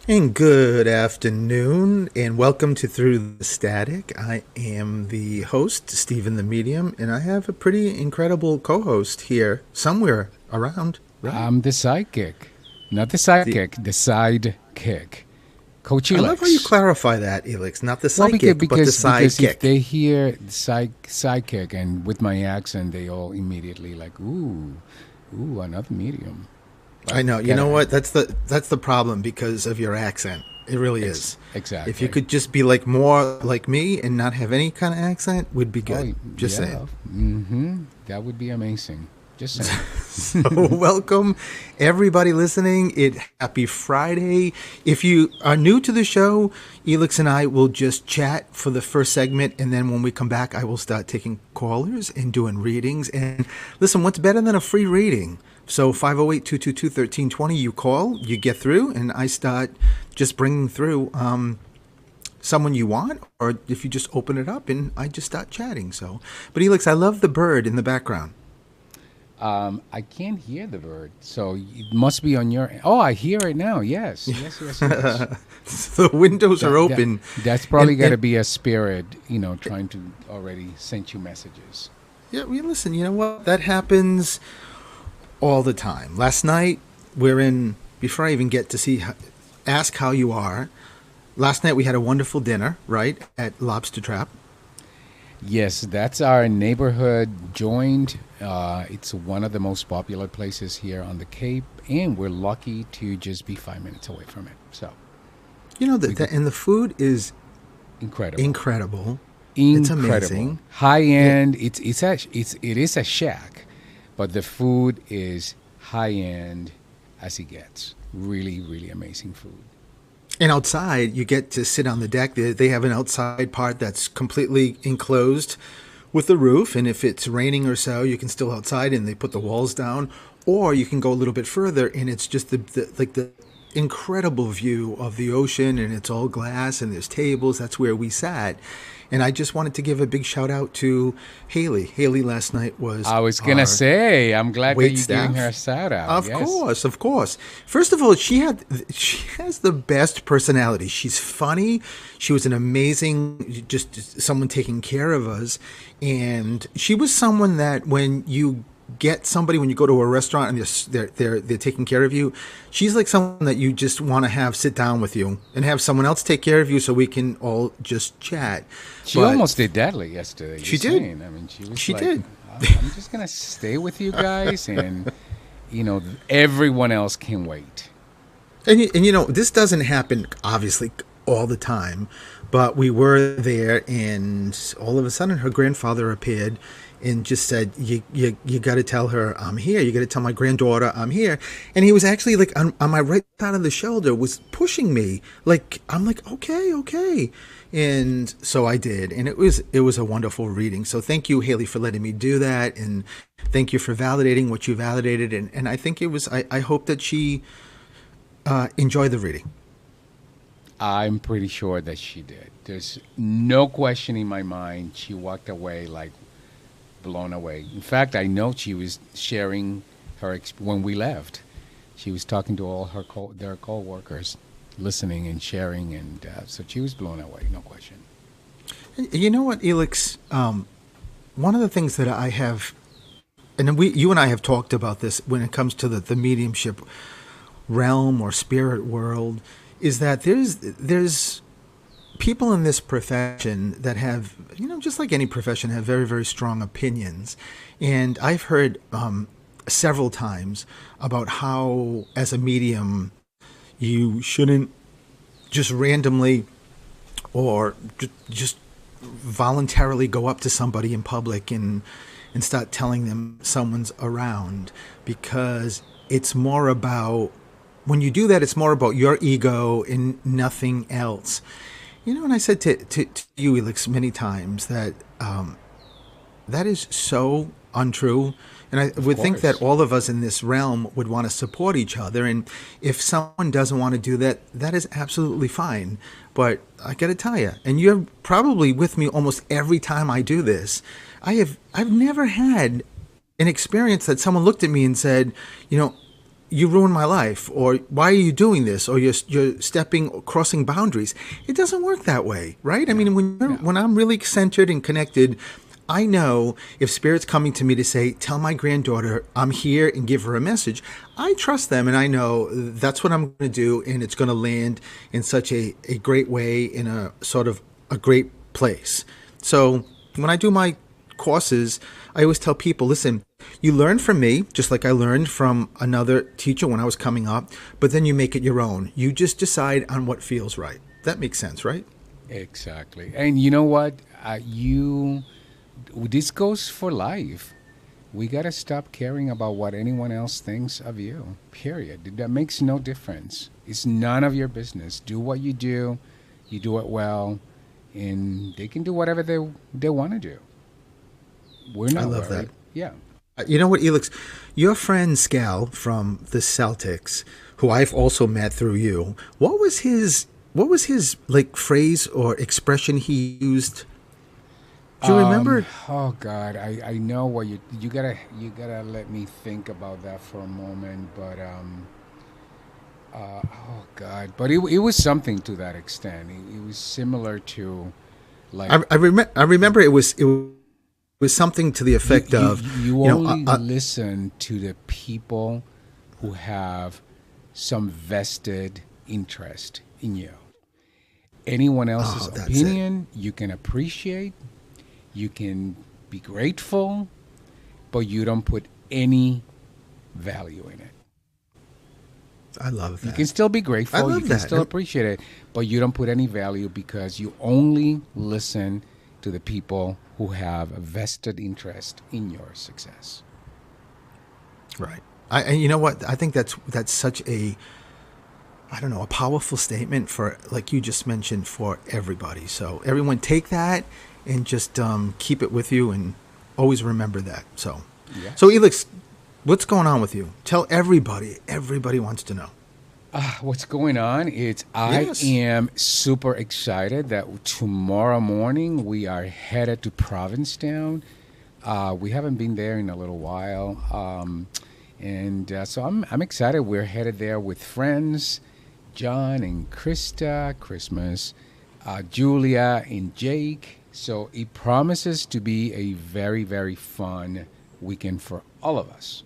And good afternoon, and welcome to Through the Static. I am the host, Stephen the Medium, and I have a pretty incredible co host here somewhere around, right? I'm the sidekick. Not the The, sidekick, the sidekick. Coach I love how you Elix. clarify that, Elix. Not the Well, because psychic, but the because because if sidekick. they hear sidekick and with my accent, they all immediately like, ooh, another medium. I But know. You get know what? ahead. That's the problem because of your accent. It really is. If you Exactly. could just be like more like me and not have any kind of accent, would be Oh, good. Just saying. yeah. That would be amazing. Just saying. So welcome everybody listening. Happy Friday. If you are new to the show, Elix and I will just chat for the first segment, and then when we come back, I will start taking callers and doing readings. And listen, what's better than a free reading? So 508-222-1320, you call, you get through, and I start just bringing through someone you want, or if you just open it up and I just start chatting. So, but Elix, I love the bird in the background. I can't hear the bird, so it must be on your. Oh, I hear it now. Yes, yes, yes, yes. The windows are That open, that's and probably got to be a spirit, trying to already send you messages. yeah, listen. You know what? That happens all the time. Last night, we're in. Before I even get to ask how you are. Last night we had a wonderful dinner, right, at Lobster Trap. Yes, that's our neighborhood joint. It's one of the most popular places here on the Cape, and we're lucky to just be 5 minutes away from it. So You know we that, go and the food is incredible, incredible. It's incredible, amazing. high It, end. It is a shack, but the food is high end as it gets. Really, really amazing food. and outside, you get to sit on the deck. They have an outside part that's completely enclosed with the roof, and if it's raining or so, you can still outside, and they put the walls down. Or you can go a little bit further, and it's just the incredible view of the ocean, and it's all glass, and there's tables. That's where we sat, and I just wanted to give a big shout out to Haley. Haley last night was I was gonna our say, I'm glad that wait you're giving her staff. a shout out. Of Yes. course, of course. First of all, she has the best personality. She's funny. She was an amazing, just someone taking care of us, and she was someone that when you get somebody when you go to a restaurant and they're taking care of you, she's like someone that you just want to have sit down with you and have someone else take care of you so we can all just chat. She But almost did that like yesterday. You're she did. saying, I mean, she was She like, did. I'm just gonna stay with you guys, and everyone else can wait." And you know, this doesn't happen obviously all the time, but we were there, and all of a sudden, her grandfather appeared and just said, "You got to tell her I'm here. You got to tell my granddaughter I'm here." And he was actually like on my right side of the shoulder, was pushing me. Like I'm like, okay, okay. And so I did, and it was a wonderful reading. So thank you, Haley, for letting me do that, and thank you for validating what you validated. And I think it was. I hope that she enjoy the reading. I'm pretty sure that she did. There's no question in my mind. She walked away like blown away. In fact, I know she was sharing when we left. She was talking to all their co-workers, listening and sharing, and so she was blown away, no question. You know what, Elix? One of the things that I have, and you and I have talked about this when it comes to the mediumship realm or spirit world, is that there's people in this profession that have, just like any profession, have very, very strong opinions. And I've heard several times about how, as a medium, you shouldn't just randomly or just voluntarily go up to somebody in public and start telling them someone's around, because it's more about, when you do that, it's more about your ego and nothing else. And I said to you, Elix, many times that that is so untrue. And I Of would think that course. all of us in this realm would want to support each other. And if someone doesn't want to do that, that is absolutely fine. But I got to tell you, and you're probably with me almost every time I do this, I've never had an experience that someone looked at me and said, you know, you ruined my life, or why are you doing this, or you're crossing boundaries. It doesn't work that way, right? I No, mean, no. when I'm really centered and connected, I know if Spirit's coming to me to say, tell my granddaughter I'm here and give her a message, I trust them and I know that's what I'm going to do, and it's going to land in such a great way, in a sort of a great place. So when I do my courses, I always tell people, listen, you learn from me, just like I learned from another teacher when I was coming up, but then you make it your own. You just decide on what feels right. That makes sense, right? Exactly. And you know what? This goes for life. We got to stop caring about what anyone else thinks of you, period. That makes no difference. It's none of your business. Do what you do it well, and they can do whatever they want to do. We're I not love that. worried. Yeah. You know what, Elix? Your friend Scal from the Celtics, who I've also met through you, what was his like phrase or expression he used? Do you remember? Oh God, I know what you gotta let me think about that for a moment. But oh God, but it was something to that extent. It was similar to like I remember it was something to the effect of, you you know, only listen to the people who have some vested interest in you. Anyone else's oh, that's it. opinion you can appreciate, you can be grateful, but you don't put any value in it. I love You can that. still be I grateful, you love can that. still appreciate it, but you don't put any value because you only listen to the people who have a vested interest in your success. Right. And you know what? I think that's such a, I don't know, a powerful statement for, like you just mentioned, for everybody. So everyone take that and just keep it with you and always remember that. So Yes. Elix, what's going on with you? Tell everybody. Everybody wants to know. What's going on is I Yes. am super excited that tomorrow morning we are headed to Provincetown. We haven't been there in a little while, and so I'm excited. We're headed there with friends, John and Krista, Christmas, Julia and Jake. So it promises to be a very very fun weekend for all of us.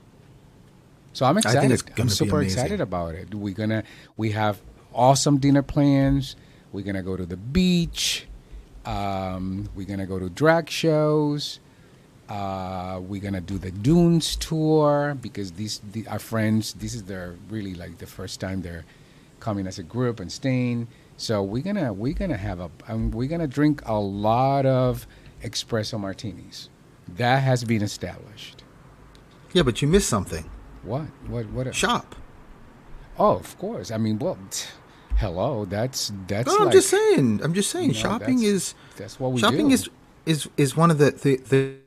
So I'm I think it's excited. I'm going to be super excited amazing. about it. We have awesome dinner plans. We're gonna go to the beach. We're gonna go to drag shows. We're gonna do the Dunes tour because our friends. This is their really like the first time they're coming as a group and staying. So we're gonna have we're gonna drink a lot of espresso martinis. That has been established. Yeah, but you missed something. What? What? Shop. Oh, of course. I mean, well, hello. That's No, I'm just like saying. I'm just saying. Shopping that's is what we shopping do. is one of the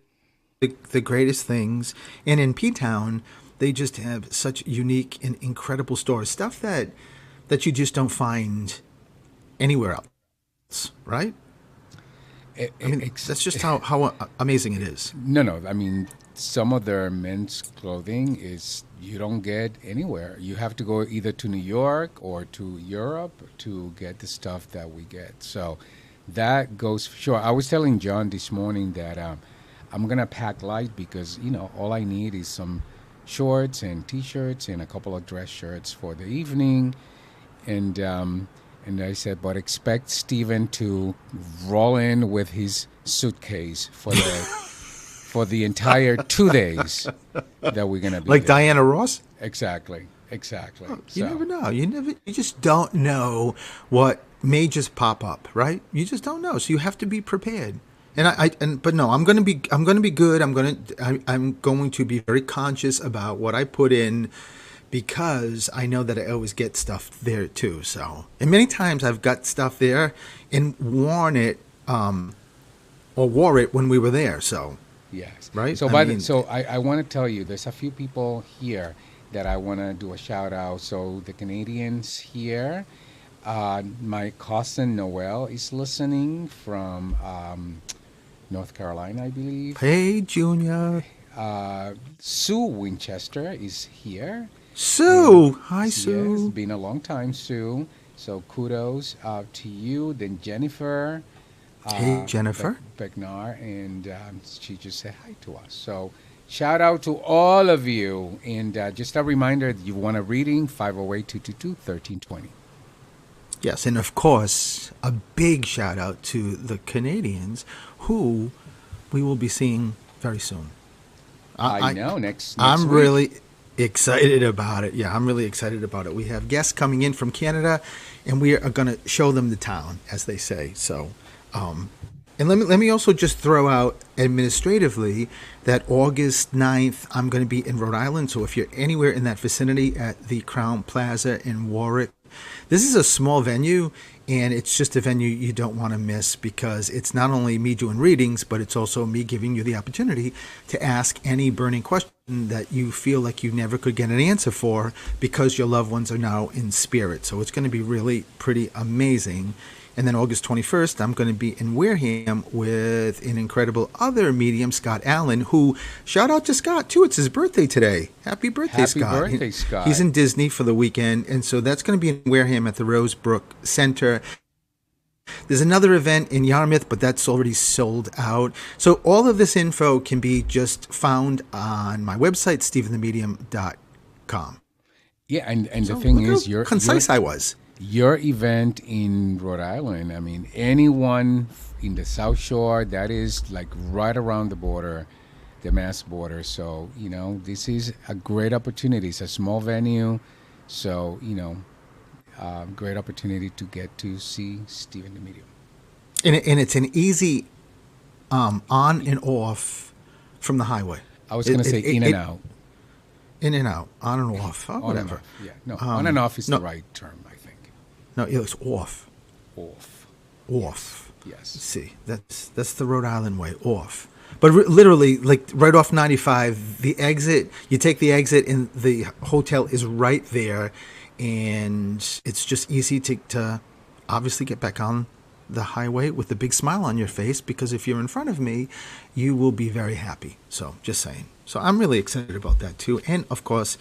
greatest things. And in P Town, they just have such unique and incredible stores. Stuff that you just don't find anywhere else, right? I mean, that's just how amazing it is. No, no. I mean, some of their men's clothing is you don't get anywhere. You have to go either to New York or to Europe to get the stuff that we get. So that goes sure. I was telling John this morning that I'm gonna pack light because all I need is some shorts and t-shirts and a couple of dress shirts for the evening, and I said, but expect Steven to roll in with his suitcase for the entire 2 days that we're gonna be Like there. Diana Ross. Exactly, exactly. You never So know. You just don't know what may just pop up, right? You just don't know. So you have to be prepared. But no, I'm going to be good. I'm going to be very conscious about what I put in because I know that I always get stuff there too. So, and many times I've got stuff there and or wore it when we were there. So, yes. right? So I mean, I want to tell you, there's a few people here that I want to do a shout out. So the Canadians here, my cousin Noel is listening from North Carolina, I believe. hey, Junior. Sue Winchester is here. And Sue. Hi, yes, Sue. been a long time, Sue. So kudos to you. Then Jennifer Hey, Beck Jennifer. Becknar, and she just said hi to us. So shout out to all of you. And just a reminder, that you want a reading, 508 222 1320. Yes, and of course, a big shout out to the Canadians who we will be seeing very soon. I I, know, I next I'm week. really excited about it. Yeah, I'm really excited about it. We have guests coming in from Canada, and we are going to show them the town, as they say. So, and let me also just throw out administratively that August 9th, I'm going to be in Rhode Island. So if you're anywhere in that vicinity at the Crown Plaza in Warwick, this is a small venue, and it's just a venue you don't want to miss because it's not only me doing readings, but it's also me giving you the opportunity to ask any burning question that you feel like you never could get an answer for because your loved ones are now in spirit. So it's going to be really pretty amazing. And then August 21st, I'm going to be in Wareham with an incredible other medium, Scott Allen, who, shout out to Scott, too. It's his birthday today. Happy birthday, Happy Scott. birthday, He's Scott. in Disney for the weekend. And so that's going to be in Wareham at the Rosebrook Center. There's another event in Yarmouth, but that's already sold out. So all of this info can be just found on my website, stephenthemedium.com. Yeah, and the So thing look how is, concise I was. your event in Rhode Island. I mean, anyone in the South Shore, that is like right around the border, the Mass border. So this is a great opportunity. It's a small venue, so great opportunity to get to see Stephen the Medium. And it's an easy on and off from the highway. I was It, gonna it, say it, in and it out, in and out, on and off, on and whatever. off. Yeah, no, on and off is the No, right term, I think. no, it's off, Off. Yes. off. Yes. See, that's the Rhode Island way, off. But literally, like right off 95, the exit. You take the exit, and the hotel is right there, and it's just easy to obviously get back on the highway with a big smile on your face because if you're in front of me, you will be very happy. So just saying. So I'm really excited about that too. And of course,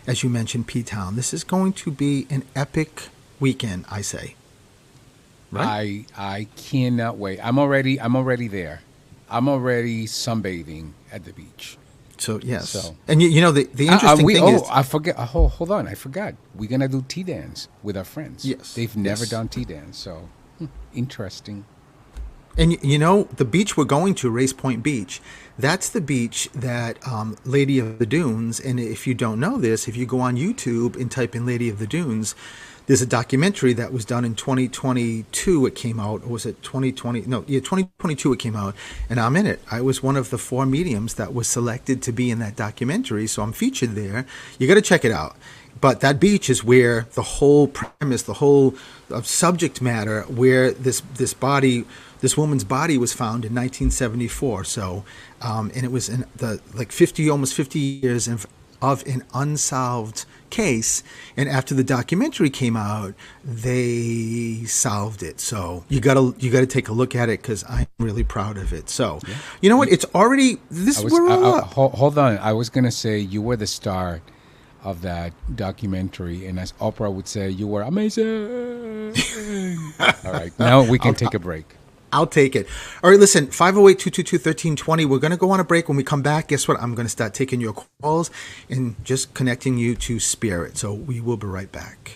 as you mentioned, P Town. This is going to be an epic weekend, I say. Right? I cannot wait. I'm already there. I'm already sunbathing at the beach. So yes. So And the interesting we thing is I forget. Hold on, I forgot. We're gonna do tea dance with our friends. yes, They've never yes. done tea dance, so interesting. And the beach we're going to, Race Point Beach, that's the beach that Lady of the Dunes. And if you don't know this, if you go on YouTube and type in Lady of the Dunes, there's a documentary that was done in 2022. It came out, or was it 2020? No, yeah, 2022. It came out, and I'm in it. I was one of the 4 mediums that was selected to be in that documentary, so I'm featured there. You got to check it out. But that beach is where the whole premise, the whole subject matter, where this woman's body was found in 1974. So, and it was in the like 50, almost 50 years of an unsolved case. And after the documentary came out, they solved it. So you gotta take a look at it because I'm really proud of it. So, Yeah. you know what? You, It's already I this. was. We're all up. Hold on. I was gonna say you were the star of that documentary, and as Oprah would say, you were amazing. All right, now we can take a break. I'll take it. All right, listen, 508 222 1320. We're going to go on a break. When we come back, guess what? I'm going to start taking your calls and just connecting you to Spirit. So we will be right back.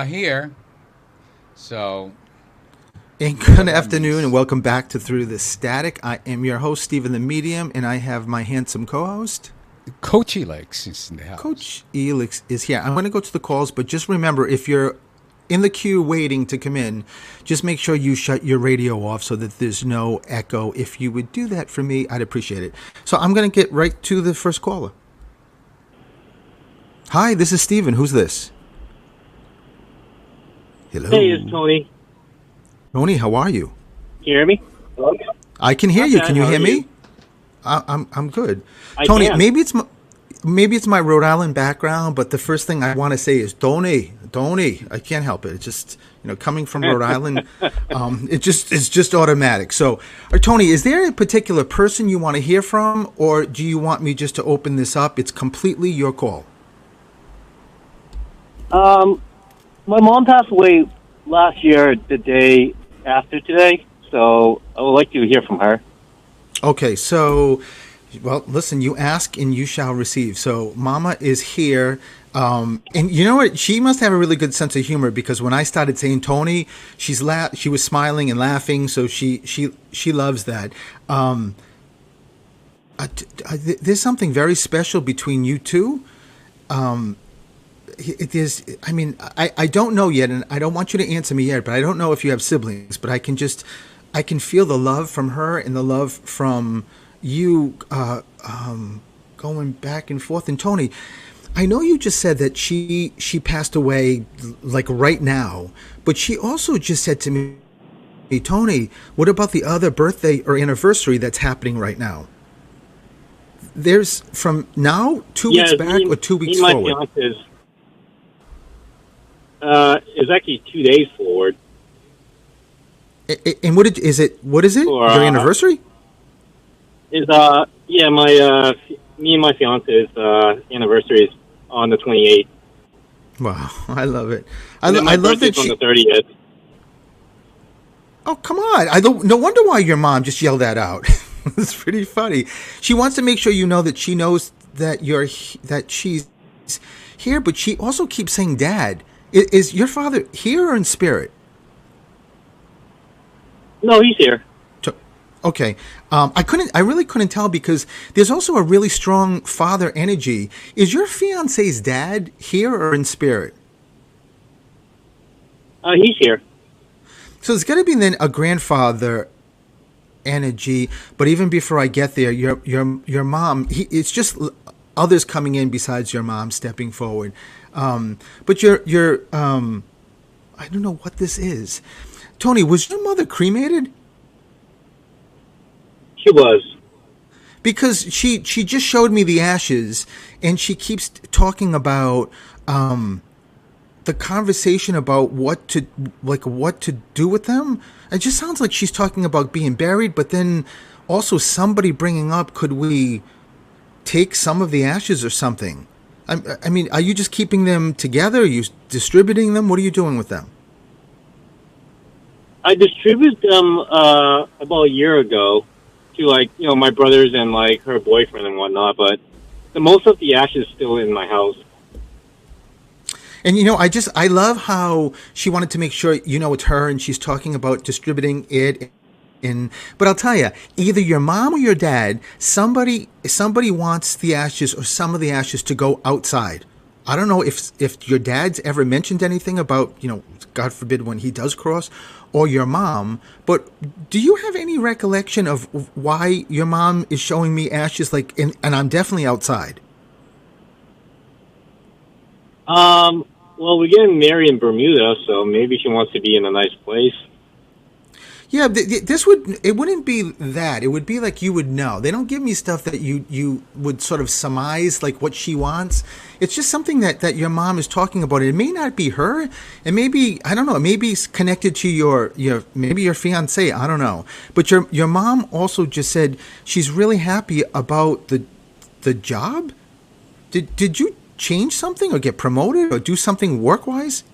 here. So And you know good what that afternoon, and means. welcome back to Through the Static. I am your host, Stephen the Medium, and I have my handsome co-host, Coachy Legs is in the house. Coach Elix is here. I'm going to go to the calls, but just remember, if you're in the queue waiting to come in, just make sure you shut your radio off so that there's no echo. If you would do that for me, I'd appreciate it. So I'm going to get right to the first caller. Hi, this is Stephen. Who's this? Hey, it's Hello. Tony. Tony, how are you? Can you hear me? I can hear Not you. bad. Can you How hear are me? you? I'm good. I Tony, can. maybe it's my Rhode Island background, but the first thing I want to say is Tony. I can't help it. It's just coming from Rhode Island, it's just automatic. So, Tony, is there a particular person you want to hear from, or do you want me just to open this up? It's completely your call. My mom passed away last year, the day after today, so I would like to hear from her. Okay, so, well, listen, you ask and you shall receive. So, Mama is here. And you know what? She must have a really good sense of humor because when I started saying Tony, she was smiling and laughing. So she loves that. There's something very special between you two. It is. I mean, I don't know yet, and I don't want you to answer me yet. But I don't know if you have siblings. But I can feel the love from her and the love from you, going back and forth. And Tony, I know you just said that she passed away like right now, but she also just said to me, "Hey, Tony, what about the other birthday or anniversary that's happening right now? There's from now 2 weeks back or 2 weeks my forward." fiance is actually 2 days forward. And what is it? For, Your anniversary? My me and my fiance's anniversary is on the 28th. Wow, I love it. And then my I love that birthday's on she. the 30th. Oh, come on! I don't. No wonder why your mom just yelled that out. It's pretty funny. She wants to make sure you know that she knows that that she's here, but she also keeps saying, "Dad, is your father here or in spirit?" No, he's here. Okay, I really couldn't tell because there's also a really strong father energy. Is your fiance's dad here or in spirit? He's here. So there's got to be then a grandfather energy. But even before I get there, your mom. It's just others coming in besides your mom stepping forward. But your I don't know what this is. Tony, was your mother cremated? She was. Because she just showed me the ashes, and she keeps talking about the conversation about what to do with them. It just sounds like she's talking about being buried, but then also somebody bringing up, could we take some of the ashes or something? I mean, are you just keeping them together? Are you distributing them? What are you doing with them? I distributed them about a year ago to my brothers and her boyfriend and whatnot, but most of the ashes still in my house. And I love how she wanted to make sure it's her, and she's talking about distributing it. But I'll tell you, either your mom or your dad, somebody wants the ashes or some of the ashes to go outside. I don't know if your dad's ever mentioned anything about, God forbid when he does cross, or your mom, but do you have any recollection of why your mom is showing me ashes and I'm definitely outside? Well, we're getting married in Bermuda, so maybe she wants to be in a nice place. Yeah, it wouldn't be that. It would be like you would know. They don't give me stuff that you would sort of surmise like what she wants. It's just something that your mom is talking about. It may not be her. It may be, I don't know, it may be connected to your maybe your fiance. I don't know. But your mom also just said she's really happy about the job. Did you change something or get promoted or do something work-wise?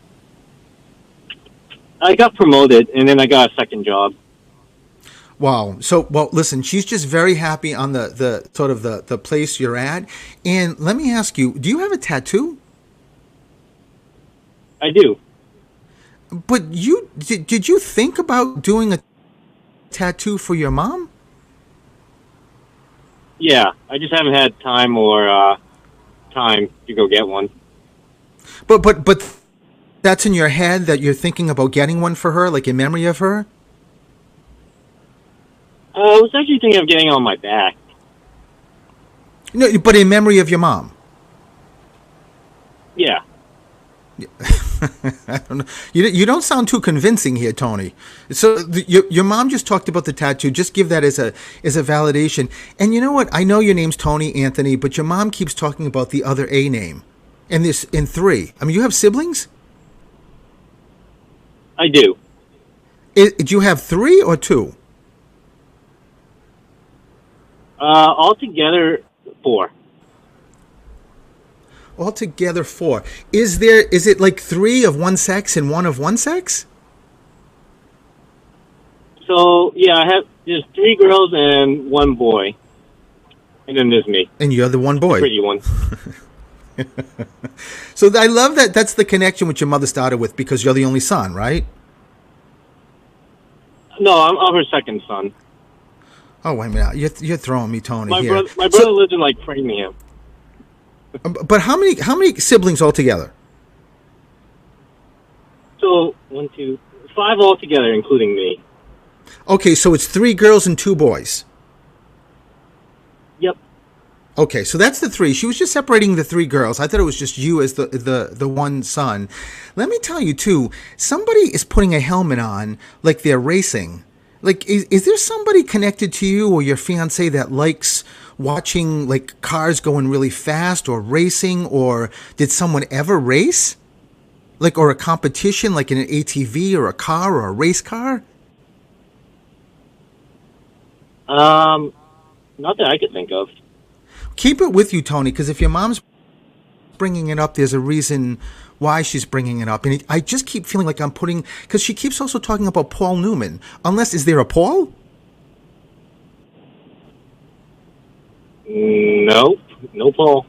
I got promoted, and then I got a second job. Wow. So, well, listen, she's just very happy on the sort of the place you're at. And let me ask you, do you have a tattoo? I do. But did you think about doing a tattoo for your mom? Yeah, I just haven't had time to go get one. But that's in your head that you're thinking about getting one for her, like in memory of her? I was actually thinking of getting it on my back. No, but in memory of your mom. Yeah. I don't know. You don't sound too convincing here, Tony. So your mom just talked about the tattoo. Just give that as a validation. And you know what? I know your name's Tony Anthony, but your mom keeps talking about the other A name, and this in 3. I mean, you have siblings? I do. Do you have 3 or 2? Altogether, 4. Altogether 4. Is it like 3 of one sex and 1 of one sex? So yeah, there's 3 girls and 1 boy, and then there's me. And you're the one boy. The pretty one. So I love that. That's the connection which your mother started with, because you're the only son, right? No, I'm her second son. Oh wait a minute, you're throwing me, Tony. My here. brother lives in like Framingham. But how many siblings altogether? So 1, 2, 5 altogether, including me. Okay, so it's 3 girls and 2 boys. Yep. Okay, so that's the 3. She was just separating the 3 girls. I thought it was just you as the one son. Let me tell you too, somebody is putting a helmet on like they're racing. Like, is there somebody connected to you or your fiance that likes watching like cars going really fast or racing, or did someone ever race? Like, or a competition like in an ATV or a car or a race car? Not that I could think of. Keep it with you, Tony, because if your mom's bringing it up, there's a reason why she's bringing it up. And I just keep feeling like I'm putting, because she keeps also talking about Paul Newman. Is there a Paul? No Paul.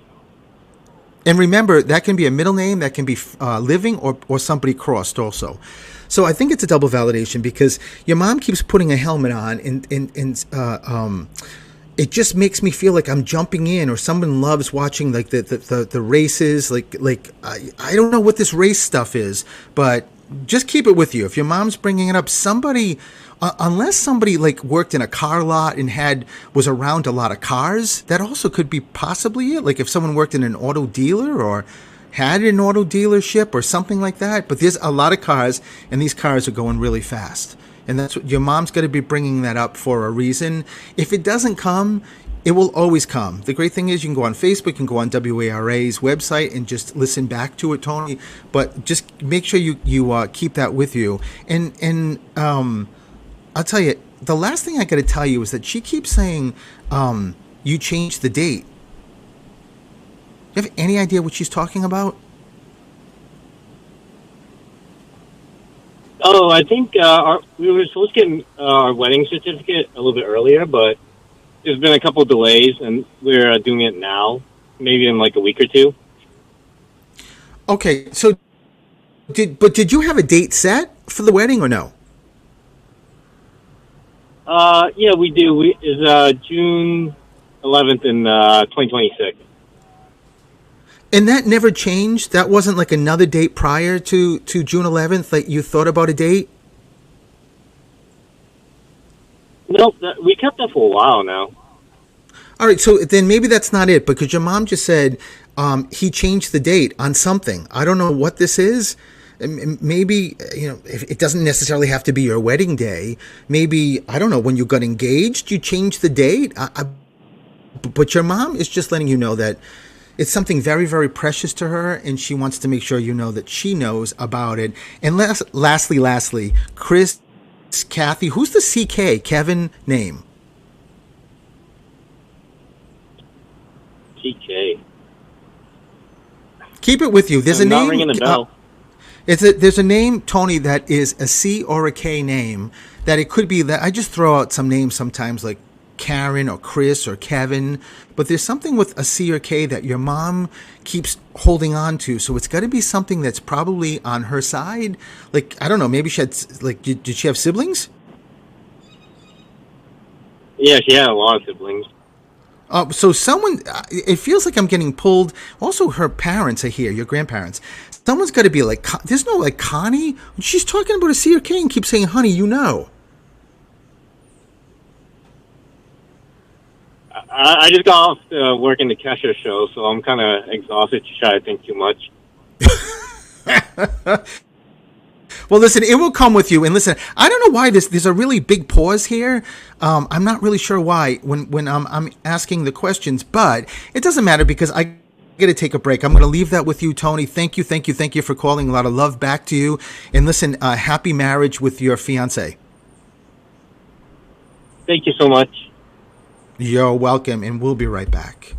And remember, that can be a middle name, that can be living or somebody crossed also. So I think it's a double validation, because your mom keeps putting a helmet on, and it just makes me feel like I'm jumping in, or someone loves watching like the races. Like I don't know what this race stuff is, but just keep it with you. If your mom's bringing it up, somebody, unless somebody like worked in a car lot and was around a lot of cars, that also could be possibly it. Like if someone worked in an auto dealer or had an auto dealership or something like that. But there's a lot of cars, and these cars are going really fast. And that's what your mom's got to be bringing that up for a reason. If it doesn't come, it will always come. The great thing is you can go on Facebook, you can go on WARA's website and just listen back to it, Tony. But just make sure you keep that with you. And I'll tell you, the last thing I got to tell you is that she keeps saying you changed the date. Do you have any idea what she's talking about? Oh, I think we were supposed to get our wedding certificate a little bit earlier, but there's been a couple of delays, and we're doing it now, maybe in like a week or 2. Okay, so did you have a date set for the wedding or no? Yeah, we do. It's June 11th in 2026. And that never changed? That wasn't like another date prior to June 11th that you thought about a date? Nope, we kept that for a while now. All right, so then maybe that's not it, because your mom just said he changed the date on something. I don't know what this is. Maybe, if it doesn't necessarily have to be your wedding day. Maybe, I don't know, when you got engaged, you changed the date. But your mom is just letting you know that it's something very, very precious to her, and she wants to make sure you know that she knows about it. And lastly, Chris, Kathy, who's the CK, Kevin name? CK. Keep it with you. There's a name. Not ringing a bell. There's a name, Tony, that is a C or a K name. That it could be that I just throw out some names sometimes, like Karen or Chris or Kevin, but there's something with a C or K that your mom keeps holding on to. So it's got to be something that's probably on her side. Like, I don't know, maybe she had, like, did she have siblings? Yeah, she had a lot of siblings. So someone, it feels like I'm getting pulled. Also, her parents are here, your grandparents. Someone's got to be like, there's no like Connie. She's talking about a C or K and keeps saying, honey, you know. I just got off working the cashier show, so I'm kind of exhausted to try to think too much. Well, listen, it will come with you. And listen, I don't know why there's a really big pause here. I'm not really sure why when I'm asking the questions, but it doesn't matter because I got to take a break. I'm going to leave that with you, Tony. Thank you for calling. A lot of love back to you. And listen, happy marriage with your fiance. Thank you so much. You're welcome, and we'll be right back.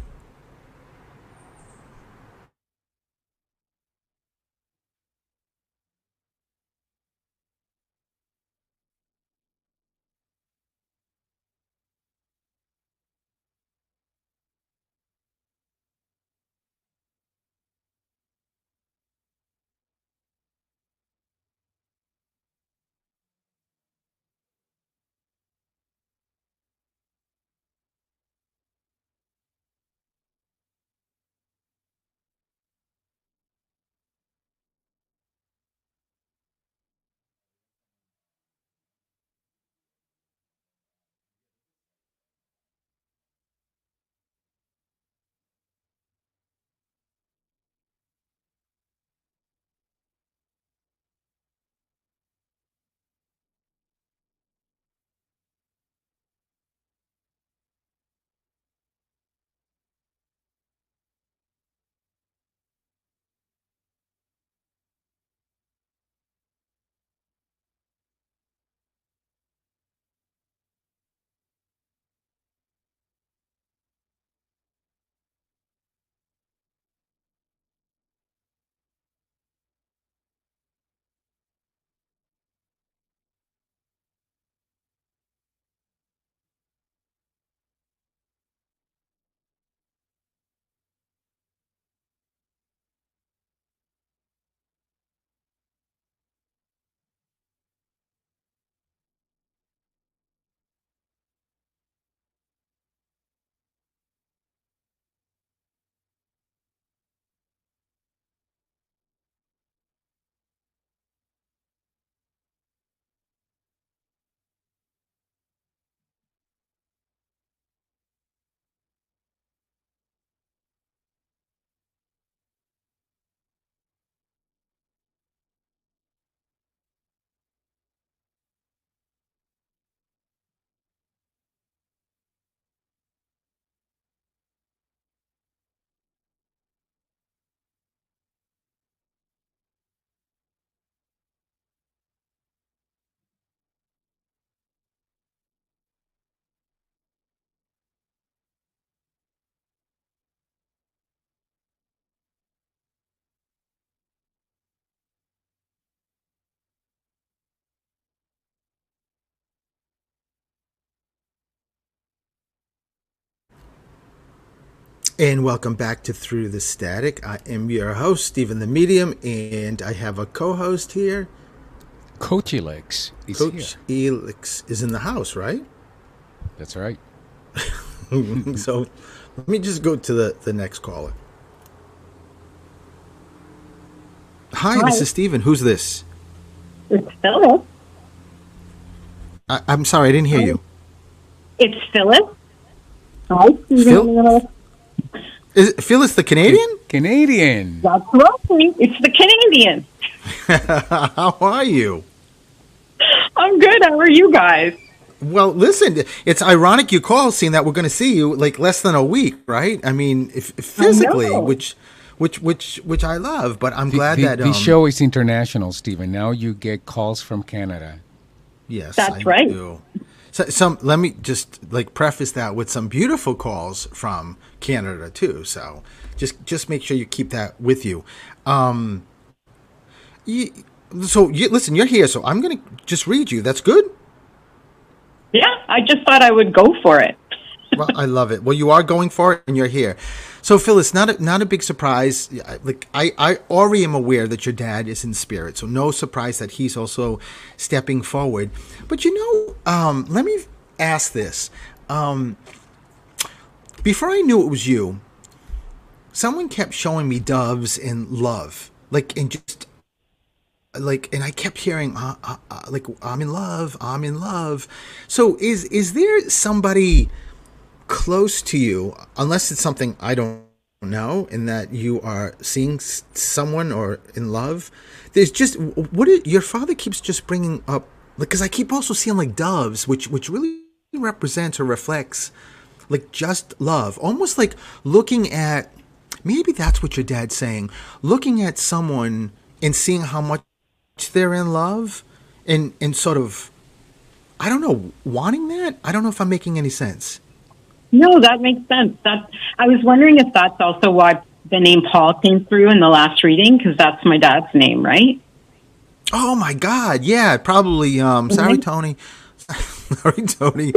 And welcome back to Through the Static. I am your host, Stephen the Medium, and I have a co-host here. Coach Elix is Coach here. Elix is in the house, right? That's right. So let me just go to the next caller. Hi, this is Stephen. Who's this? It's Phyllis. I'm sorry, I didn't hear you. It's Phyllis. Hi, Stephen. Is it Phyllis the Canadian? Canadian. That's right. It's the Canadian. How are you? I'm good. How are you guys? Well, listen, it's ironic you call, seeing that we're going to see you like less than a week, right? I mean, if physically, which I love, but I'm glad that the show is international, Stephen. Now you get calls from Canada. Yes, that's I right. do. So let me just like preface that with some beautiful calls from Canada too. So just make sure you keep that with you. Listen, you're here, so I'm going to just read you. That's good. Yeah, I just thought I would go for it. Well, I love it. Well, you are going for it, and you're here. So, Phyllis, not a big surprise. Like I already am aware that your dad is in spirit, so no surprise that he's also stepping forward. But let me ask this. Before I knew it was you, someone kept showing me doves and love, like and just like, and I kept hearing like I'm in love, I'm in love. So is there somebody close to you, unless it's something I don't know, in that you are seeing someone or in love? There's just your father keeps just bringing up, because I keep also seeing like doves, which really represents or reflects like just love, almost like looking at, maybe that's what your dad's saying, looking at someone and seeing how much they're in love, and sort of, I don't know, wanting that. I don't know if I'm making any sense. No, that makes sense. I was wondering if that's also why the name Paul came through in the last reading, because that's my dad's name, right? Oh my God! Yeah, probably. Sorry, Tony. Sorry, Tony.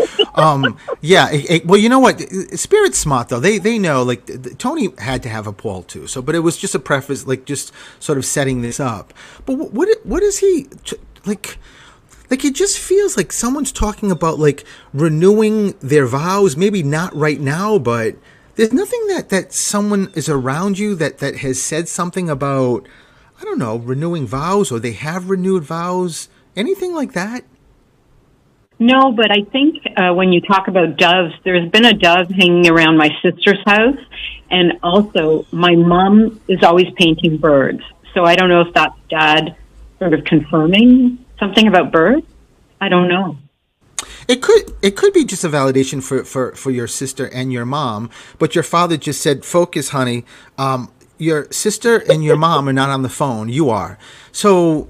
Yeah. Well, you know what? Spirit's smart though. They know. Like Tony had to have a Paul too. So, but it was just a preface, like just sort of setting this up. But what is he like? Like it just feels like someone's talking about like renewing their vows. Maybe not right now, but there's nothing that someone is around you that has said something about, I don't know, renewing vows, or they have renewed vows. Anything like that? No, but I think when you talk about doves, there's been a dove hanging around my sister's house, and also my mom is always painting birds. So I don't know if that's Dad sort of confirming something about birds. I don't know. It could be just a validation for your sister and your mom, but your father just said, "Focus, honey. Your sister and your mom are not on the phone. You are." So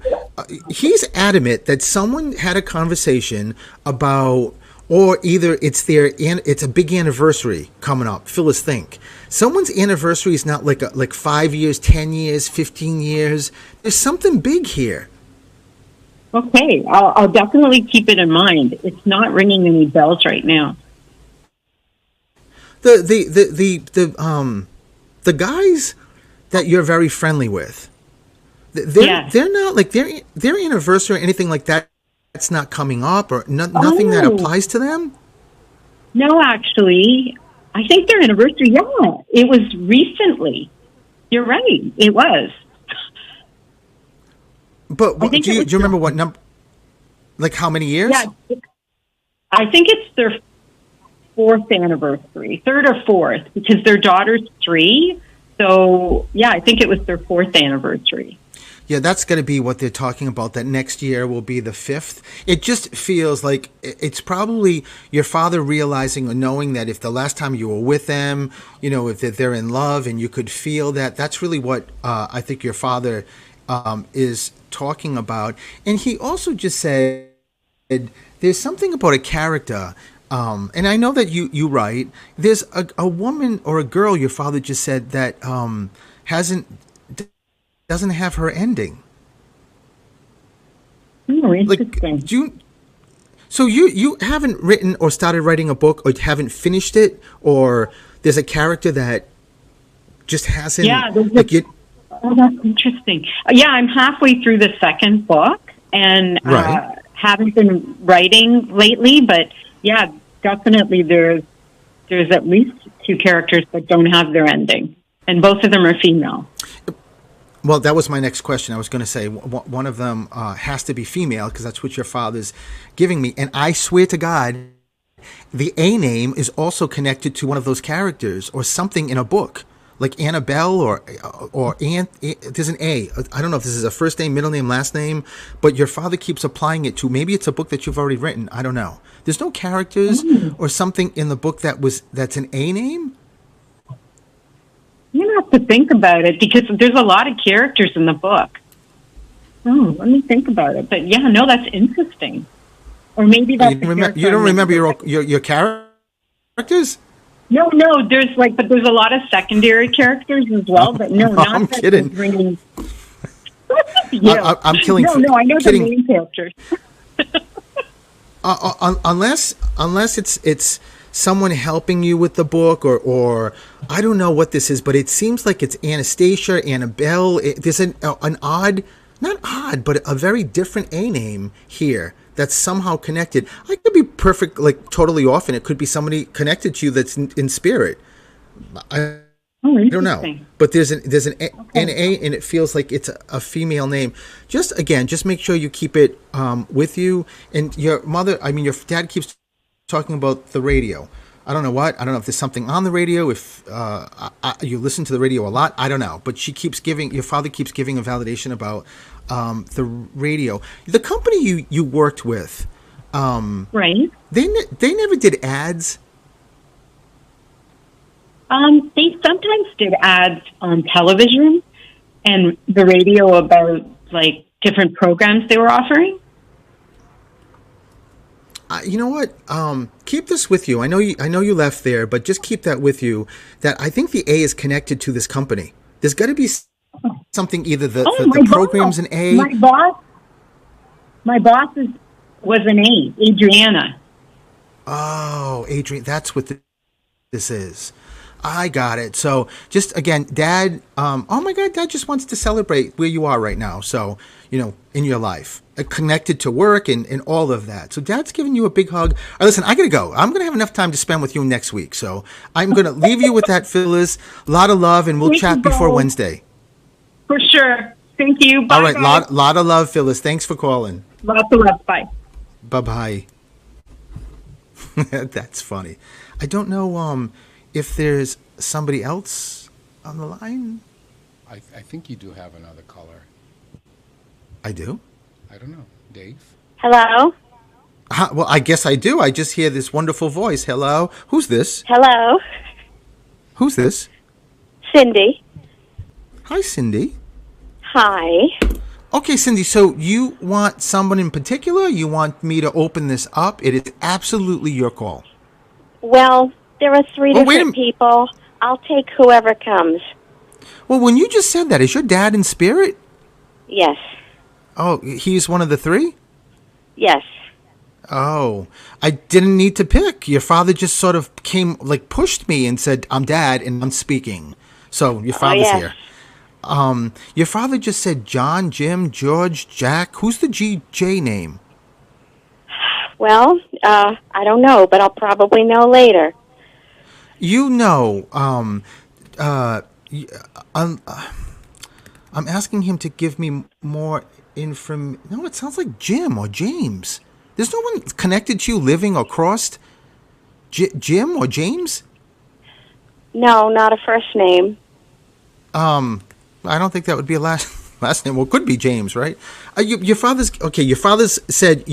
he's adamant that someone had a conversation about, or either it's a big anniversary coming up. Phyllis, think. Someone's anniversary is not like 5 years, 10 years, 15 years. There's something big here. Okay, I'll definitely keep it in mind. It's not ringing any bells right now. The guys that you're very friendly with, they're not like their anniversary or anything like that. That's not coming up, or nothing that applies to them. No, actually, I think their anniversary. Yeah, it was recently. You're right. It was. But do you remember what number? Like how many years? Yeah, I think it's their fourth anniversary, third or fourth, because their daughter's 3. So yeah, I think it was their 4th anniversary. Yeah, that's going to be what they're talking about. That next year will be the 5th. It just feels like it's probably your father realizing or knowing that if the last time you were with them, if they're in love, and you could feel that. That's really what I think your father is talking about. And he also just said there's something about a character, and I know that you write, there's a woman or a girl your father just said that doesn't have her ending. Oh, interesting. Like, so you haven't written or started writing a book, or haven't finished it, or there's a character that just hasn't. Yeah, Oh, that's interesting. Yeah, I'm halfway through the second book, and haven't been writing lately. But yeah, definitely there's at least 2 characters that don't have their ending, and both of them are female. Well, that was my next question. I was going to say one of them has to be female, because that's what your father's giving me. And I swear to God, the A name is also connected to one of those characters or something in a book. Like Annabelle or Aunt, there's an A. I don't know if this is a first name, middle name, last name, but your father keeps applying it to, maybe it's a book that you've already written. I don't know. There's no characters or something in the book that's an A name? You have to think about it, because there's a lot of characters in the book. Oh, let me think about it. But yeah, no, that's interesting. Or maybe that's you don't remember your characters? No, there's but there's a lot of secondary characters as well. But no, not I'm that kidding. Bringing... yeah. I'm killing. No, I know the main characters. Unless it's someone helping you with the book, or I don't know what this is, but it seems like it's Anastasia, Annabelle. There's an odd, not odd, but a very different A name here that's somehow connected. I could be perfect, like totally off, and it could be somebody connected to you that's in spirit. I don't know, but there's an A, and it feels like it's a female name. Just make sure you keep it with you. And your mother, I mean, your dad keeps talking about the radio. I don't know what. I don't know if there's something on the radio. If you listen to the radio a lot, I don't know. But your father keeps giving a validation about the radio. The company you worked with, Right. They never did ads. They sometimes did ads on television and the radio about like different programs they were offering. You know what? Keep this with you. I know you left there, but just keep that with you. That I think the A is connected to this company. There's got to be something. Either the program's an A. My boss was an A, Adriana. Oh, Adrian, that's what this is. I got it. So just again, Dad, oh my God, Dad just wants to celebrate where you are right now. So, in your life, connected to work and all of that. So Dad's giving you a big hug. Listen, I got to go. I'm going to have enough time to spend with you next week. So I'm going to leave you with that, Phyllis. A lot of love, and we'll chat before Wednesday. For sure. Thank you. Bye, all right. guys. Lot of love, Phyllis. Thanks for calling. Lots of love. Bye. Bye-bye. That's funny. I don't know if there's somebody else on the line. I think you do have another caller. I do? I don't know. Dave? Hello? Well, I guess I do. I just hear this wonderful voice. Hello? Who's this? Hello? Who's this? Cindy. Hi, Cindy. Hi. Okay, Cindy, so you want someone in particular? You want me to open this up? It is absolutely your call. Well, there are three different people. I'll take whoever comes. Well, when you just said that, is your dad in spirit? Yes. Oh, he's one of the three? Yes. Oh, I didn't need to pick. Your father just sort of pushed me and said, I'm Dad and I'm speaking. So your father's here. Your father just said John, Jim, George, Jack. Who's the GJ name? Well, I don't know, but I'll probably know later. I'm asking him to give me more information. No, it sounds like Jim or James. There's no one connected to you living or crossed Jim or James? No, not a first name. I don't think that would be a last name. Well, it could be James, right? Your father's said,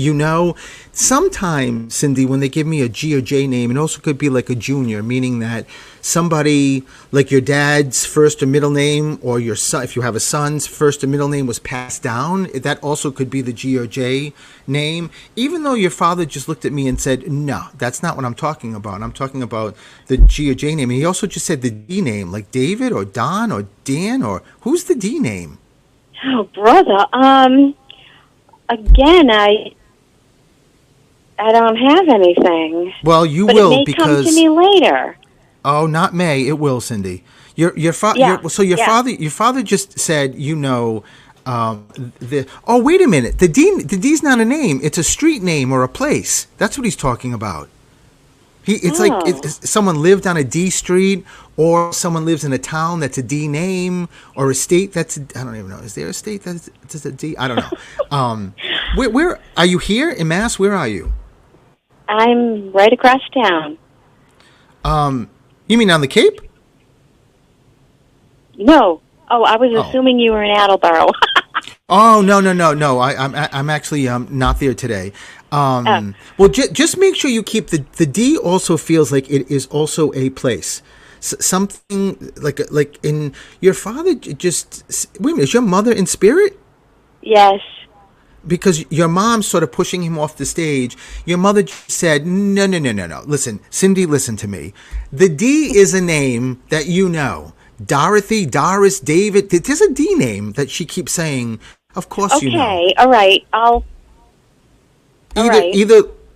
sometimes, Cindy, when they give me a G or J name, it also could be like a junior, meaning that somebody like your dad's first or middle name, or your son, if you have a son's first or middle name, was passed down. That also could be the G or J name, even though your father just looked at me and said, no, that's not what I'm talking about. I'm talking about the G or J name. And he also just said the D name, like David or Don or Dan, or who's the D name? Oh, brother. Again, I don't have anything. Well, you but will, it may because come to me later. Oh, not may. It will, Cindy. Your father just said, oh, wait a minute. The D's not a name. It's a street name or a place. That's what he's talking about. Like someone lived on a D street, or someone lives in a town that's a D name, or a state that's I don't even know. Is there a state that's a D? I don't know. Where are you here in Mass? Where are you? I'm right across town. You mean on the Cape? No. Oh, I was assuming you were in Attleboro. Oh, no. I'm actually not there today. Well, just make sure you keep the D. Also feels like it is also a place. Something like in your father. Just wait a minute. Is your mother in spirit? Yes. Because your mom's sort of pushing him off the stage. Your mother just said, no. Listen, Cindy, listen to me. The D is a name that you know. Dorothy, Doris, David. There's a D name that she keeps saying. Of course you know. Okay, all right.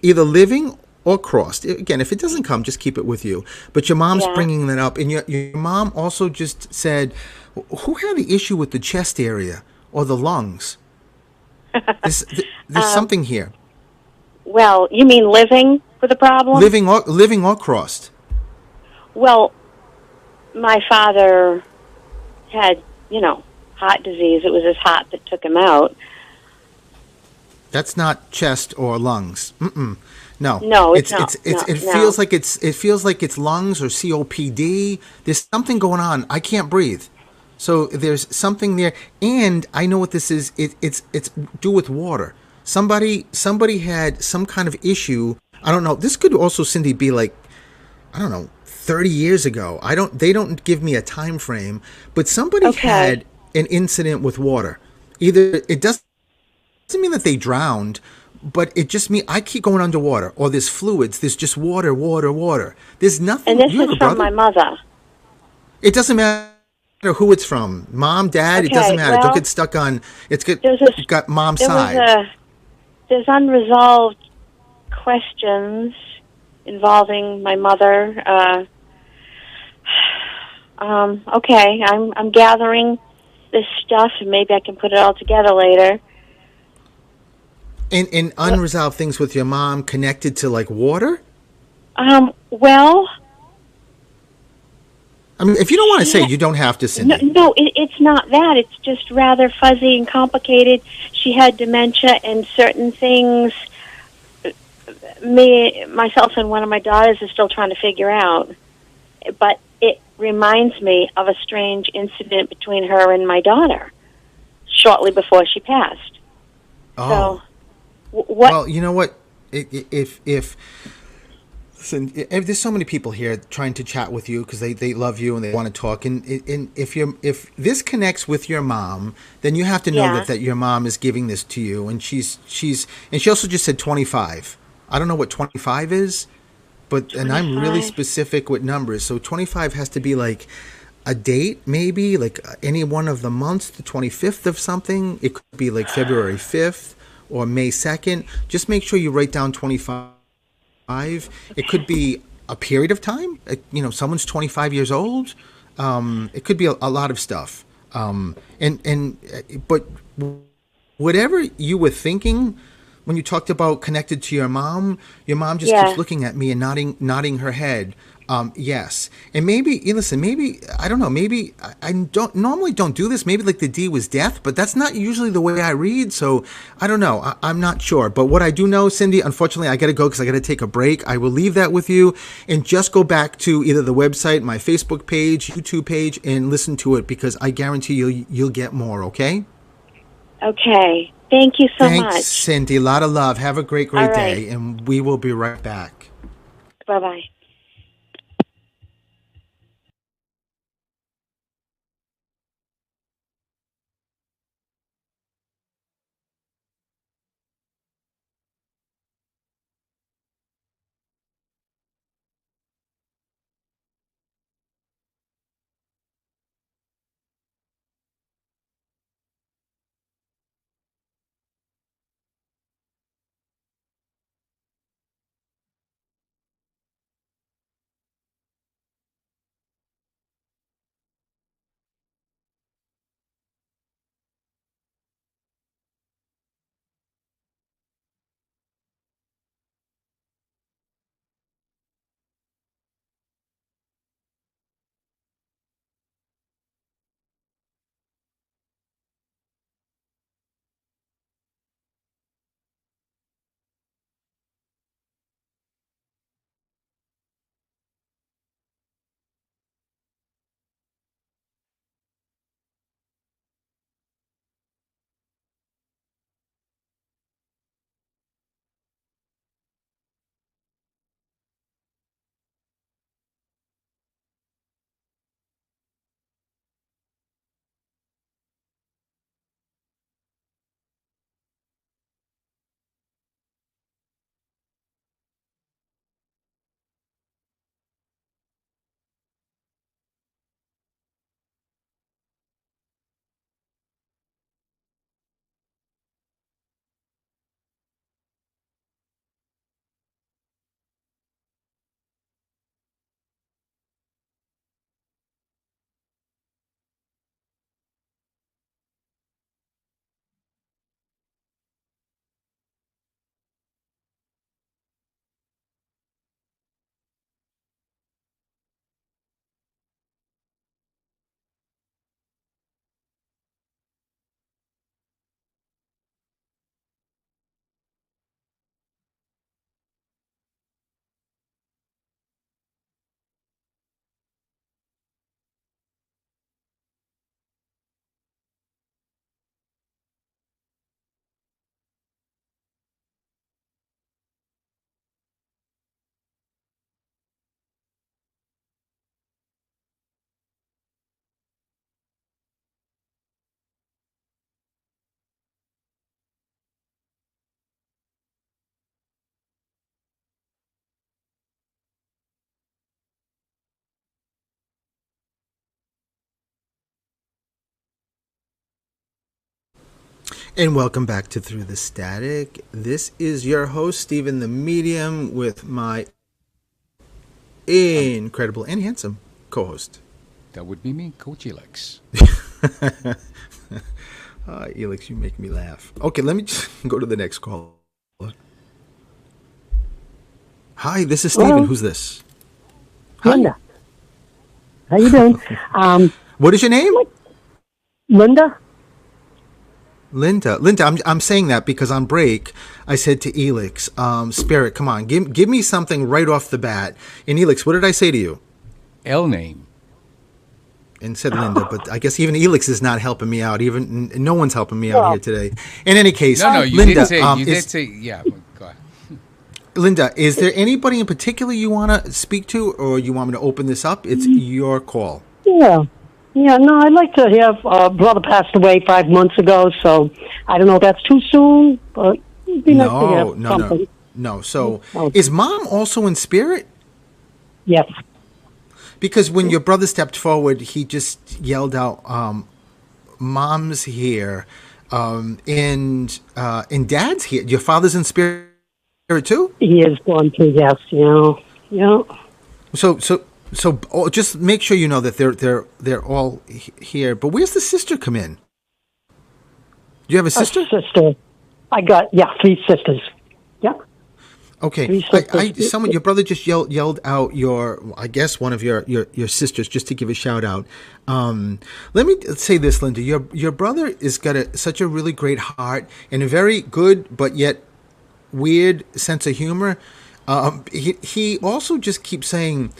Either living or crossed. Again, if it doesn't come, just keep it with you. But your mom's Yeah. bringing that up, and your mom also just said, who had the issue with the chest area or the lungs? There's Um, something here. well, you mean living with a problem? Living or crossed. Well, my father had, heart disease. It was his heart that took him out. That's not chest or lungs. Mm-mm. No, No, it's not. No, it no. feels like it's lungs or COPD. There's something going on. I can't breathe. So there's something there, and I know what this is. It's do with water. Somebody had some kind of issue. I don't know. This could also, Cindy, be like, I don't know, 30 years ago. They don't give me a time frame, but somebody Okay. had an incident with water. Either it doesn't mean that they drowned, but it just means I keep going underwater, or there's fluids. There's just water, water, water. There's And nothing. this You is have a from brother? my mother. It doesn't matter who it's from. Mom, dad, it doesn't Okay. matter. Don't Well, get stuck on it's good. there's a You got mom's there was side. there's unresolved questions involving my mother. Okay, I'm gathering this stuff, and maybe I can put it all together later. And unresolved things with your mom connected to like water? Well, I mean, if you don't want to she say, you don't have to, no, Cindy. no, it's not that. It's just rather fuzzy and complicated. She had dementia, and certain things, myself, and one of my daughters are still trying to figure out. But it reminds me of a strange incident between her and my daughter shortly before she passed. Oh. So, what? Well, you know what? If listen, there's so many people here trying to chat with you because they love you and they want to talk. And if this connects with your mom, then you have to know Yeah. that your mom is giving this to you, and and she also just said 25. I don't know what 25 is, and I'm really 25. specific with numbers. So 25 has to be like a date, maybe like any one of the months, the 25th of something. It could be like February 5th or May 2nd. Just make sure you write down 25. It could be a period of time. Someone's 25 years old. It could be a lot of stuff. But whatever you were thinking when you talked about connected to your mom just keeps Yeah. looking at me and nodding her head. Yes, and maybe listen. Maybe I don't know. Maybe I don't normally don't do this. Maybe like the D was death, but that's not usually the way I read. So I don't know. I'm not sure. But what I do know, Cindy, unfortunately, I got to go because I got to take a break. I will leave that with you and just go back to either the website, my Facebook page, YouTube page, and listen to it because I guarantee you'll get more. Okay. Okay. Thank you so Thanks, much. Cindy. A lot of love. Have a great, All great right. day, and we will be right back. Bye bye. And welcome back to Through the Static. This is your host, Stephen the Medium, with my incredible and handsome co-host. That would be me, Coach Elix. Elix, you make me laugh. Okay, let me just go to the next call. Hi, this is Stephen. Hello. Who's this? Hi. Linda. How you doing? What is your name? Linda? Linda, I'm saying that because on break I said to Elix, Spirit, come on, give me something right off the bat. And Elix, what did I say to you? L name. And said Linda, but I guess even Elix is not helping me out. Even no one's helping me out here today. In any case, No, you Linda, did say, yeah. Go ahead. Linda, is there anybody in particular you want to speak to, or you want me to open this up? It's your call. Yeah. Yeah, no, I'd like to have brother passed away 5 months ago, so I don't know if that's too soon, but it'd be nice to have something. No. So, is Mom also in spirit? Yes. Because when your brother stepped forward, he just yelled out, Mom's here, and Dad's here. Your father's in spirit too? He is going to, yes, yeah. So just make sure you know that they're all here. But where's the sister come in? Do you have a sister? A sister. I got, 3 sisters. Yeah. Okay. Your brother just yelled out I guess one of your sisters, just to give a shout out. Let me say this, Linda. Your brother has got such a really great heart and a very good but yet weird sense of humor. He also just keeps saying,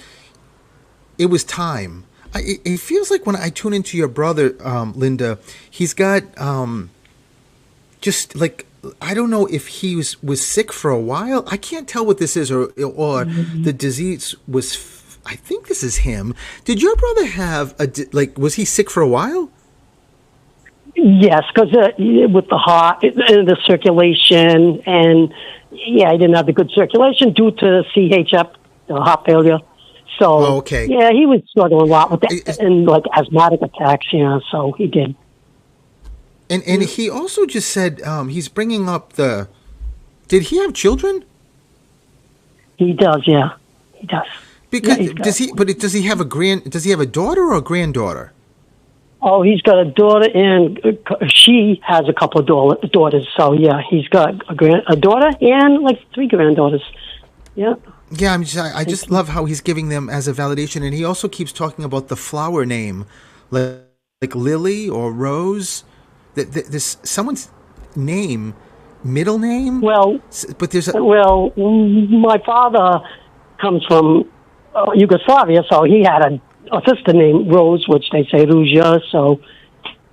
it was time. It feels like when I tune into your brother, Linda, he's got just like, I don't know if he was sick for a while. I can't tell what this is, or the disease was. I think this is him. Did your brother have was he sick for a while? Yes, because with the heart and the circulation, and he didn't have the good circulation due to CHF, heart failure. So, okay. Yeah, he was struggling a lot with that, and like asthmatic attacks, so he did. And he also just said he's bringing up did he have children? He does, yeah. He does. Because does he have a daughter or a granddaughter? Oh, he's got a daughter, and she has a couple of daughters. So, yeah, he's got a daughter and like 3 granddaughters. Yeah. Yeah, I just love how he's giving them as a validation, and he also keeps talking about the flower name, like Lily or Rose. There's someone's name, middle name. Well, but there's my father comes from Yugoslavia, so he had a sister named Rose, which they say Ruja. So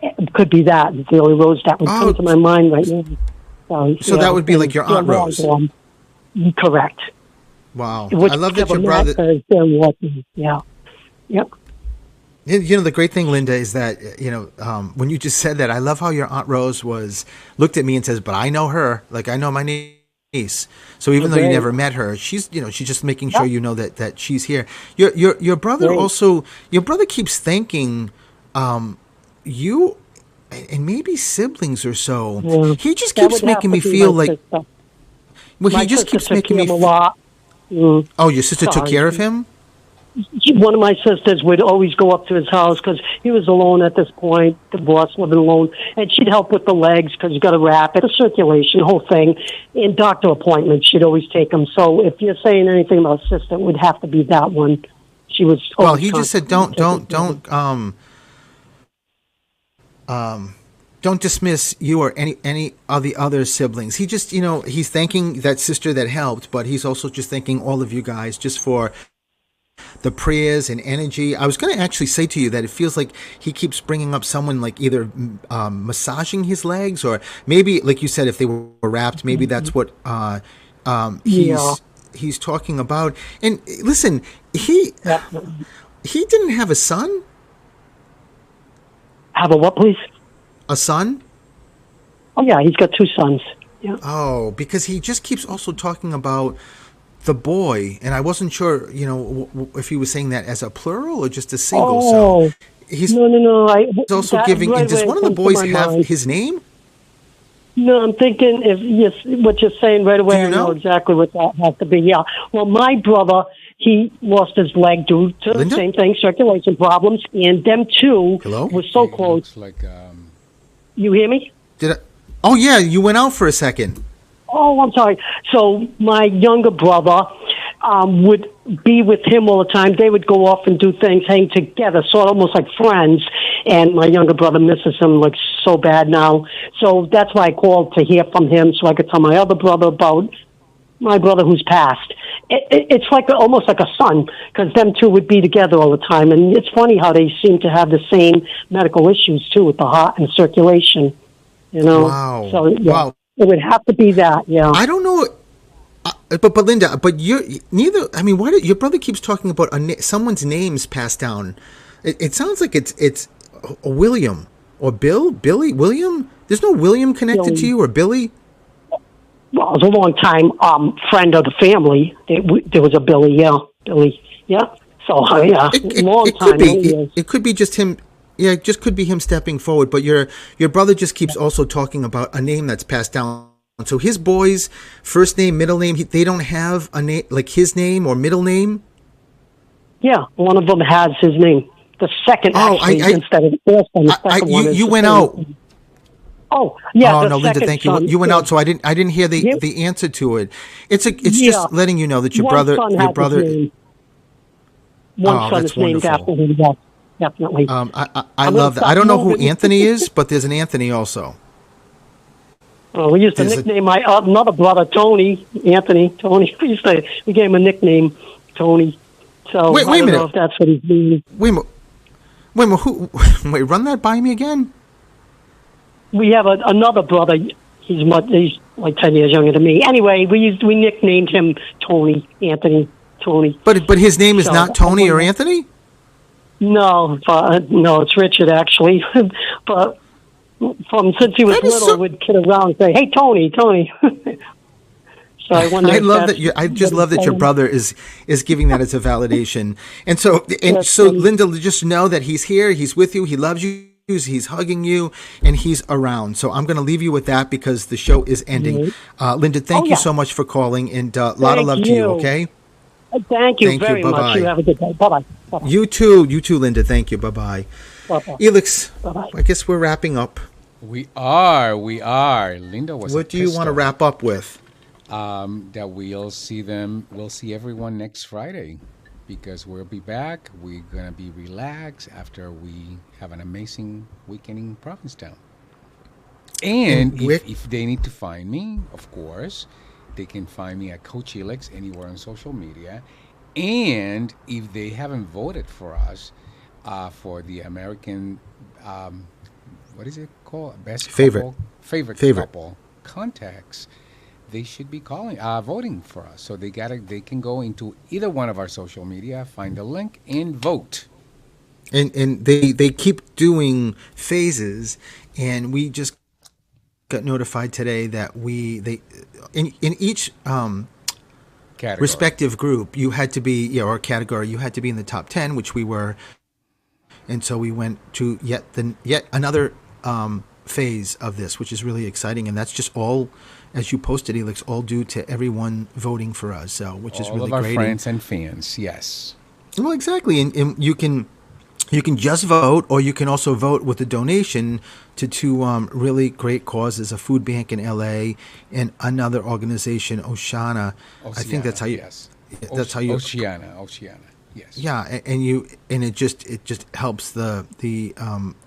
it could be that. It's the only Rose that would come to my mind right now. So that would be like your Aunt Rose. Correct. Wow. I love that your brother... Yeah. Yep. The great thing, Linda, is that, when you just said that, I love how your Aunt Rose looked at me and says, but I know her, like I know my niece. So even though you never met her, she's just making sure you know that she's here. Your brother your brother keeps thanking you and maybe siblings or so. Yeah. He just keeps making me feel like... Well, he just keeps making me... a lot. Oh, your sister took care of him? One of my sisters would always go up to his house because he was alone at this point, divorced, living alone, and she'd help with the legs because you got to wrap it, the circulation, the whole thing. And doctor appointments, she'd always take him. So if you're saying anything about sister, it would have to be that one. She was. Well, he just said don't dismiss you or any of the other siblings. He just, he's thanking that sister that helped, but he's also just thanking all of you guys just for the prayers and energy. I was going to actually say to you that it feels like he keeps bringing up someone like either massaging his legs, or maybe, like you said, if they were wrapped, maybe that's what he's talking about. And listen, he didn't have a son. Have a what, please? A son? Oh, yeah, he's got 2 sons. Yeah. Oh, because he just keeps also talking about the boy, and I wasn't sure, if he was saying that as a plural or just a single. Oh, so he's no. He's also giving. Right, does one of the boys have his name? No, I'm thinking if yes, what you're saying right away. Do you I know know? exactly what that has to be. Yeah. Well, my brother, he lost his leg due to the Linda? same thing, circulation problems, and them two Hello? were so It close. looks like You hear me? Did I? Oh yeah, you went out for a second. Oh, I'm sorry. So my younger brother would be with him all the time. They would go off and do things, hang together, sort of almost like friends. And my younger brother misses him like so bad now. So that's why I called to hear from him, so I could tell my other brother about my brother who's passed. It's like almost like a son, because them two would be together all the time. And it's funny how they seem to have the same medical issues too with the heart and circulation. You know. Wow. So yeah. Wow. It would have to be that, yeah. I don't know, but Linda, but you're neither. I mean, why do your brother keeps talking about someone's names passed down? It sounds like it's a William or Billy, William. There's no William connected Billy. to you or Billy. Well, it was a long time friend of the family. There was a Billy, yeah. So yeah, long It time. could be. really is. It could be just him. Yeah, it just could be him stepping forward. But your brother just keeps also talking about a name that's passed down. So his boys, first name, middle name, they don't have a name like his name or middle name. Yeah, one of them has his name. The second, actually, instead of the first one. The second one is you the went same. out. Oh, yeah. Oh the no, Linda, second thank you. son, You went yeah. out, so I didn't hear Yep. the answer to it. It's Yeah. just letting you know that your One son has his brother. name. One Oh, son that's is named wonderful. after him. Yes, definitely. I I'm love that. gonna I don't know stop who moving. Anthony is, but there's an Anthony also. We used to There's a- nickname my another brother Tony, Anthony, Tony. We gave him a nickname, Tony. So Wait a I don't minute. know if that's what he's doing. Wait a minute. Who? Wait, run that by me again. We have another brother. He's like 10 years younger than me. Anyway, we nicknamed him Tony, Anthony, Tony. But his name is So, not Tony I or wonder- Anthony. No, it's Richard actually. But since he was That is little, so- we'd kid around and say, "Hey, Tony." So I wonder. I if love that's that. I just what love he's that your saying. brother is giving that as a validation. And so That's funny. Linda, just know that he's here. He's with you. He loves you. He's hugging you, and he's around. So I'm going to leave you with that because the show is ending. Linda, thank you yeah. so much for calling, and a lot of Thank love to you. you. Okay. Thank you Thank you. very much. Bye-bye. You have a good day. Bye bye. You too, Linda. Thank you. Bye bye. Bye-bye. Elix, Bye-bye. I guess we're wrapping up. we are. Linda was. What do you want to wrap up with? That we'll see everyone next Friday, because we'll be back. We're gonna be relaxed after we have an amazing weekend in Provincetown. And And with- if they need to find me, of course, they can find me at Coach Elix anywhere on social media. And if they haven't voted for us for the American, what is it called? Best Favorite. couple, favorite couple contacts, they should be voting for us. So they can go into either one of our social media, find the link, and vote. And they keep doing phases, and we just got notified today that in each Category. respective group you had to be or category you had to be in the top 10, which we were, and so we went to yet another phase of this, which is really exciting, and that's just all, as you posted, Elix, all due to everyone voting for us, so which is All really of our great. friends and fans, yes. Well, exactly, and you can just vote, or you can also vote with a donation to two really great causes: a food bank in LA and another organization, Oceana. I think that's how you. Yes. That's how you. Oceana. Yes. Yeah, and it just helps the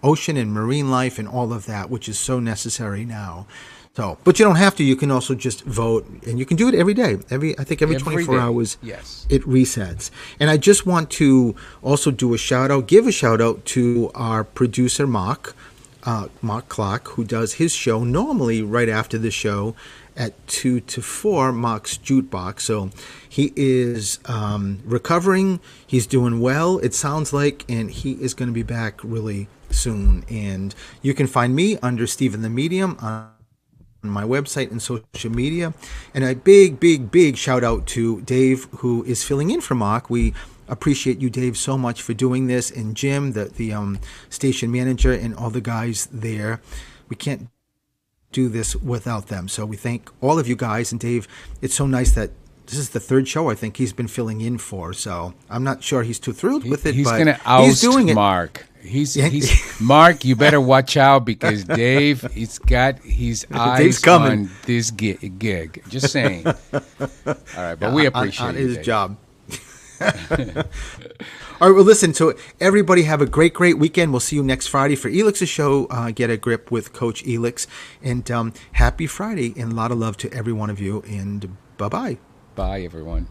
ocean and marine life and all of that, which is so necessary now. So, but you don't have to. You can also just vote, and you can do it every day. Every 24 day. hours. Yes. It resets. And I just want to also give a shout out to our producer Mark Clock, who does his show normally right after the show at 2 to 4, Mark's Jukebox. So he is recovering. He's doing well, it sounds like, and he is going to be back really soon. And you can find me under Stephen the Medium on my website and social media. And a big shout out to Dave, who is filling in for Mark. We appreciate you, Dave, so much for doing this, and Jim, the station manager, and all the guys there. We can't do this without them. So we thank all of you guys. And Dave, it's so nice that this is the third show I think he's been filling in for. So I'm not sure he's too thrilled with it, He's but going to oust he's doing it. Mark. He's Mark, you better watch out because Dave, he's got his eyes coming on this gig. Just saying. All right, but we appreciate on it, his Dave. job. All right, well, listen, so everybody have a great weekend. We'll see you next Friday for Elix's show, Get a Grip with Coach Elix. And happy Friday and a lot of love to every one of you. And bye-bye. Bye, everyone.